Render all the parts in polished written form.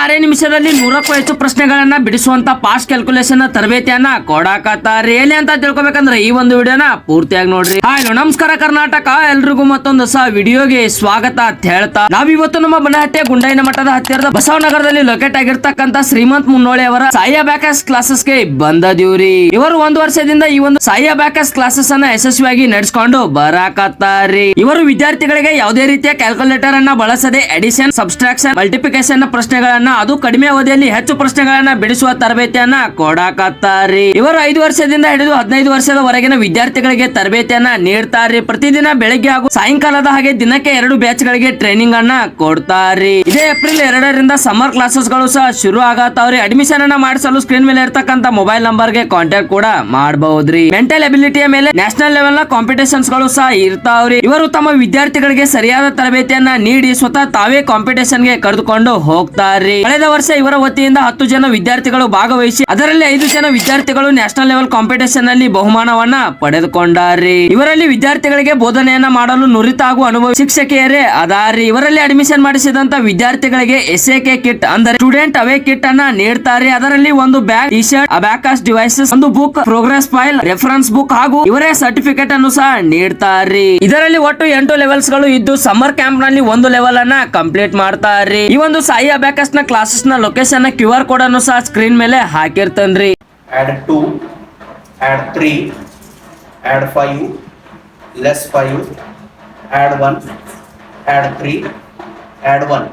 6 ನಿಮಿಷದಲ್ಲಿ 100ಕ್ಕೂ ಹೆಚ್ಚು ಪ್ರಶ್ನೆಗಳನ್ನ ಬಿಡಿಸುವಂತ ಪಾಸ್ಟ್ ಕ್ಯಾಲ್ಕುಲೇಷನ್ ತರಬೇತಿಯನ್ನ ಕೊಡಾಕತ್ತಾರಿ ಎಲ್ಲಿ ಅಂತ ತಿಳ್ಕೊಬೇಕಂದ್ರೆ ಈ ಒಂದು ವಿಡಿಯೋನ ಪೂರ್ತಿಯಾಗಿ ನೋಡ್ರಿ. ಹಾಯ್ ನಮಸ್ಕಾರ ಕರ್ನಾಟಕ, ಎಲ್ರಿಗೂ ಮತ್ತೊಂದು ಹೊಸ ವಿಡಿಯೋಗೆ ಸ್ವಾಗತ ಅಂತ ಹೇಳ್ತಾ ನಾವಿವತ್ತು ನಮ್ಮ ಬನಹಟ್ಟಿಯ ಗುಂಡೈನ ಮಠದ ಹತ್ತಿರದ ಬಸವನಗರದಲ್ಲಿ ಲೊಕೇಟ್ ಆಗಿರ್ತಕ್ಕಂತ ಶ್ರೀಮಂತ್ ಮುನ್ನೋಳಿ ಅವರ ಸಾಯಿ ಅಬ್ಯಾಕಸ್ ಕ್ಲಾಸಸ್ ಗೆ ಬಂದದೀವ್ರಿ. ಇವರು 1 ವರ್ಷದಿಂದ ಈ ಒಂದು ಸಾಯಿ ಅಬ್ಯಾಕಸ್ ಕ್ಲಾಸಸ್ ಅನ್ನ ಯಶಸ್ವಿಯಾಗಿ ನಡೆಸಿಕೊಂಡು ಬರಾಕತ್ತಾರಿ. ಇವರು ವಿದ್ಯಾರ್ಥಿಗಳಿಗೆ ಯಾವುದೇ ರೀತಿಯ ಕ್ಯಾಲ್ಕುಲೇಟರ್ ಅನ್ನ ಬಳಸದೆ ಅಡಿಷನ್, ಸಬ್ಸ್ಟ್ರಾಕ್ಷನ್, ಮಲ್ಟಿಪ್ಲಿಕೇಶನ್ ಪ್ರಶ್ನೆಗಳನ್ನ ಅದು ಕಡಿಮೆ ಅವಧಿಯಲ್ಲಿ ಹೆಚ್ಚು ಪ್ರಶ್ನೆಗಳನ್ನ ಬಿಡಿಸುವ ತರಬೇತಿಯನ್ನ ಕೊಡಾಕತ್ತಾರಿ. ಇವರು 5 ವರ್ಷದಿಂದ ಹಿಡಿದು 15 ವರ್ಷದವರೆಗಿನ ವಿದ್ಯಾರ್ಥಿಗಳಿಗೆ ತರಬೇತಿಯನ್ನ ನೀಡ್ತಾರಿ. ಪ್ರತಿದಿನ ಬೆಳಗ್ಗೆ ಹಾಗೂ ಸಾಯಂಕಾಲದ ಹಾಗೆ ದಿನಕ್ಕೆ 2 ಬ್ಯಾಚ್ ಗಳಿಗೆ ಟ್ರೈನಿಂಗ್ ಅನ್ನ ಕೊಡ್ತಾರಿ. ಇದೇ ಏಪ್ರಿಲ್ 2ರಿಂದ ಸಮ್ಮರ್ ಕ್ಲಾಸಸ್ ಗಳು ಸಹ ಶುರು ಆಗತ್ತಾವ್ರಿ. ಅಡ್ಮಿಷನ್ ಅನ್ನ ಮಾಡಿಸಲು ಸ್ಕ್ರೀನ್ ಮೇಲೆ ಇರ್ತಕ್ಕಂತ ಮೊಬೈಲ್ ನಂಬರ್ ಗೆ ಕಾಂಟ್ಯಾಕ್ಟ್ ಕೂಡ ಮಾಡಬಹುದ್ರಿ. ಮೆಂಟಲ್ ಎಬಿಲಿಟಿಯ ಮೇಲೆ ನ್ಯಾಷನಲ್ ಲೆವೆಲ್ ನ ಕಾಂಪಿಟೇಷನ್ಸ್ ಗಳು ಸಹ ಇರ್ತಾವ್ರಿ. ಇವರು ತಮ್ಮ ವಿದ್ಯಾರ್ಥಿಗಳಿಗೆ ಸರಿಯಾದ ತರಬೇತಿಯನ್ನ ನೀಡಿ ಸ್ವತಃ ತಾವೇ ಕಾಂಪಿಟೇಷನ್ ಗೆ ಕರೆದುಕೊಂಡು ಹೋಗ್ತಾರ್ರಿ. ಕಳೆದ ವರ್ಷ ಇವರ ವತಿಯಿಂದ 10 ಜನ ವಿದ್ಯಾರ್ಥಿಗಳು ಭಾಗವಹಿಸಿ ಅದರಲ್ಲಿ 5 ಜನ ವಿದ್ಯಾರ್ಥಿಗಳು ನ್ಯಾಷನಲ್ ಲೆವೆಲ್ ಕಾಂಪಿಟೇಷನ್ ನಲ್ಲಿ ಬಹುಮಾನವನ್ನ ಪಡೆದುಕೊಂಡಾರ್ರಿ. ಇವರಲ್ಲಿ ವಿದ್ಯಾರ್ಥಿಗಳಿಗೆ ಬೋಧನೆಯನ್ನ ಮಾಡಲು ನುರಿತ ಹಾಗೂ ಅನುಭವಿ ಶಿಕ್ಷಕಿಯರೇ ಅದಾರ್ರಿ. ಇವರಲ್ಲಿ ಅಡ್ಮಿಷನ್ ಮಾಡಿಸಿದಂತ ವಿದ್ಯಾರ್ಥಿಗಳಿಗೆ SAK ಕಿಟ್ ಅಂದರೆ ಸ್ಟೂಡೆಂಟ್ ಅವೇ ಕಿಟ್ ಅನ್ನ ನೀಡ್ತಾರೆ. ಅದರಲ್ಲಿ ಒಂದು bag, T shirt, abacus devices, ಒಂದು book, progress file, reference book ಹಾಗೂ ಇವರೇ ಸರ್ಟಿಫಿಕೇಟ್ ಅನ್ನು ಸಹ ನೀಡ್ತಾರ್ರಿ. ಇದರಲ್ಲಿ ಒಟ್ಟು 8 ಲೆವೆಲ್ಸ್ ಗಳು ಇದ್ದು ಸಮ್ಮರ್ ಕ್ಯಾಂಪ್ ನಲ್ಲಿ 1 ಲೆವೆಲ್ ಅನ್ನ ಕಂಪ್ಲೀಟ್ ಮಾಡ್ತಾರ್ರಿ. ಈ ಒಂದು ಸಾಯಿ ಅಬ್ಯಾಕಸ್ ನ ಕ್ಲಾಸಸ್ ನ ಲೊಕೇಶನ್ QR ಕೋಡ್ ಅನ್ನು ಸಹ ಸ್ಕ್ರೀನ್ ಮೇಲೆ ಹಾಕಿರ್ತೇನ್ರಿ. add 2, add 3, add 5, less 5, add 1, add 3, add 1.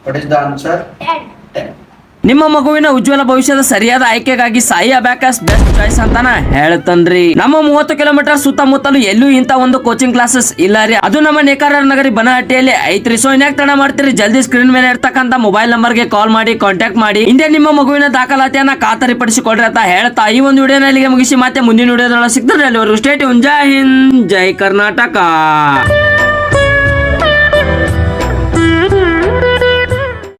What is the answer? 10. ನಿಮ್ಮ ಮಗುವಿನ ಉಜ್ವಲ ಭವಿಷ್ಯದ ಸರಿಯಾದ ಆಯ್ಕೆಗಾಗಿ ಸಾಯಿ ಅಬ್ಯಾಕಸ್ ಬೆಸ್ಟ್ ಚಾಯ್ಸ್ ಅಂತಾನ ಹೇಳ್ತನ್ರಿ. ನಮ್ಮ 30 ಕಿಲೋಮೀಟರ್ ಸುತ್ತಮುತ್ತಲು ಎಲ್ಲೂ ಇಂತ ಒಂದು ಕೋಚಿಂಗ್ ಕ್ಲಾಸಸ್ ಇಲ್ಲ ರೀ. ಅದು ನಮ್ಮ ನೇಕಾರ ನಗರಿ ಬನಹಟ್ಟಿಯಲ್ಲಿ ಐತ್ರಿ. ಸೊ ಇನ್ಯಾಕ್ ತಡ ಮಾಡ್ತೀರಿ, ಜಲ್ದಿ ಸ್ಕ್ರೀನ್ ಮೇಲೆ ಇರ್ತಕ್ಕಂತ ಮೊಬೈಲ್ ನಂಬರ್ ಗೆ ಕಾಲ್ ಮಾಡಿ ಕಾಂಟ್ಯಾಕ್ಟ್ ಮಾಡಿ ಹಿಂದೆ ನಿಮ್ಮ ಮಗುವಿನ ದಾಖಲಾತಿಯನ್ನ ಖಾತರಿಪಡಿಸಿಕೊಡ್ರಿ ಅಂತ ಹೇಳ್ತಾ ಈ ಒಂದು ವಿಡಿಯೋನ ಇಲ್ಲಿಗೆ ಮುಗಿಸಿ ಮತ್ತೆ ಮುಂದಿನ ವಿಡಿಯೋದೊಳಗೆ ಸಿಗ್ತಾರೆ. ಅಲ್ಲಿವರೆಗೂ ಸ್ಟೇ ಟ್ಯೂನ್. ಜೈ ಹಿಂದ್, ಜೈ ಕರ್ನಾಟಕ.